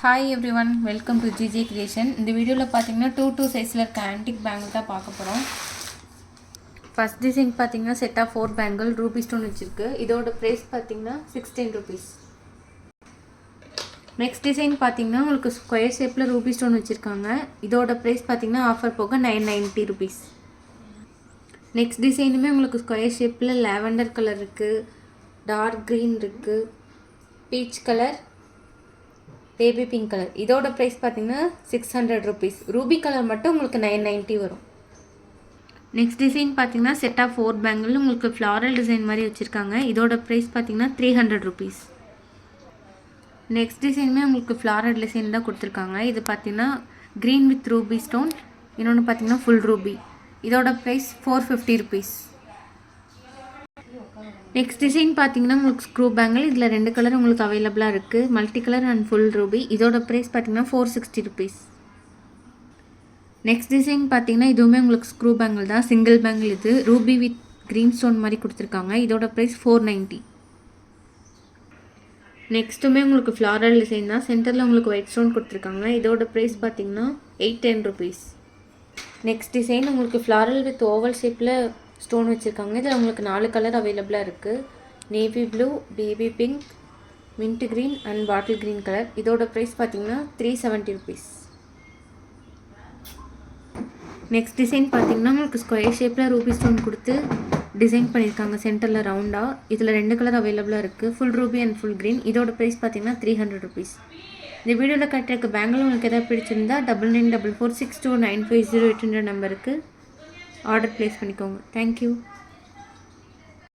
Hi every one, welcome to GJ creation. இந்த வீடியோவில் பார்த்தீங்கன்னா 2 சைஸில் இருக்க ஆன்டிக் பேங்கிள் தான் பார்க்க போகிறோம். ஃபஸ்ட் டிசைன் பார்த்தீங்கன்னா set of 4 bangle ruby stone வச்சுருக்கு. இதோட ப்ரைஸ் பார்த்தீங்கன்னா 16 rupees. நெக்ஸ்ட் டிசைன் பார்த்தீங்கன்னா உங்களுக்கு ஸ்கொயர் ஷேப்பில் ரூபி ஸ்டோன் வச்சுருக்காங்க. இதோட ப்ரைஸ் பார்த்தீங்கன்னா ஆஃபர் போக 990 rupees. நெக்ஸ்ட் டிசைனுமே உங்களுக்கு ஸ்கொயர் ஷேப்பில் லாவெண்டர் கலர் இருக்குது, டார்க் க்ரீன் இருக்குது, peach colour, baby pink colour. இதோட ப்ரைஸ் பார்த்தீங்கன்னா 600 rupees. ரூபி கலர் மட்டும் உங்களுக்கு 990 வரும். நெக்ஸ்ட் டிசைன் பார்த்தீங்கன்னா செட் ஆஃப் 4 பேங்கிள் உங்களுக்கு ஃப்ளாரல் டிசைன் மாதிரி வச்சுருக்காங்க. இதோட ப்ரைஸ் பார்த்தீங்கன்னா 300 rupees. நெக்ஸ்ட் டிசைனுமே உங்களுக்கு ஃப்ளாரல் டிசைன் தான் கொடுத்துருக்காங்க. இது பார்த்தீங்கன்னா க்ரீன் வித் ரூபி ஸ்டோன், இன்னொன்று பார்த்தீங்கன்னா ஃபுல் ரூபி. இதோட ப்ரைஸ் 450 rupees. நெக்ஸ்ட் டிசைன் பார்த்தீங்கன்னா உங்களுக்கு ஸ்க்ரூ பேங்கிள். இதில் 2 கலர் உங்களுக்கு அவைலபிளாக இருக்குது, multi colour and full Ruby. இதோட ப்ரைஸ் பார்த்தீங்கன்னா 460 rupees. நெக்ஸ்ட் டிசைன் பார்த்தீங்கன்னா இதுவுமே உங்களுக்கு ஸ்க்ரூ பேங்கிள் தான், சிங்கிள் பேங்கிள். இது ரூபி வித் க்ரீன் ஸ்டோன் மாதிரி கொடுத்துருக்காங்க. இதோட ப்ரைஸ் 490. நெக்ஸ்ட்டுமே உங்களுக்கு ஃப்ளாரல் டிசைன் தான், சென்டரில் உங்களுக்கு ஒயிட் ஸ்டோன் கொடுத்துருக்காங்க. இதோட ப்ரைஸ் பார்த்தீங்கன்னா 810 rupees. நெக்ஸ்ட் டிசைன் உங்களுக்கு ஃப்ளாரல் வித் ஓவல் ஷேப்பில் ஸ்டோன் வச்சுருக்காங்க. இதில் உங்களுக்கு 4 கலர் அவைலபிளாக இருக்குது, navy blue, baby pink, mint green and bottle green colour. இதோட ப்ரைஸ் பார்த்தீங்கன்னா 370 rupees. நெக்ஸ்ட் டிசைன் பார்த்தீங்கன்னா உங்களுக்கு ஸ்கொயர் ஷேப்பில் ரூபி ஸ்டோன் கொடுத்து டிசைன் பண்ணியிருக்காங்க, சென்டரில் ரவுண்டாக. இதில் 2 கலர் அவைலபிளாக இருக்குது, full Ruby and full green. இதோட ப்ரைஸ் பார்த்தீங்கன்னா 300 rupees. இந்த வீடியோவில் கட்டிருக்க பேங்கிள் உங்களுக்கு எதாவது பிடிச்சிருந்தா 9944629508 நம்பருக்கு ஆர்டர் ப்ளேஸ் பண்ணிக்கோங்க. தேங்க்யூ.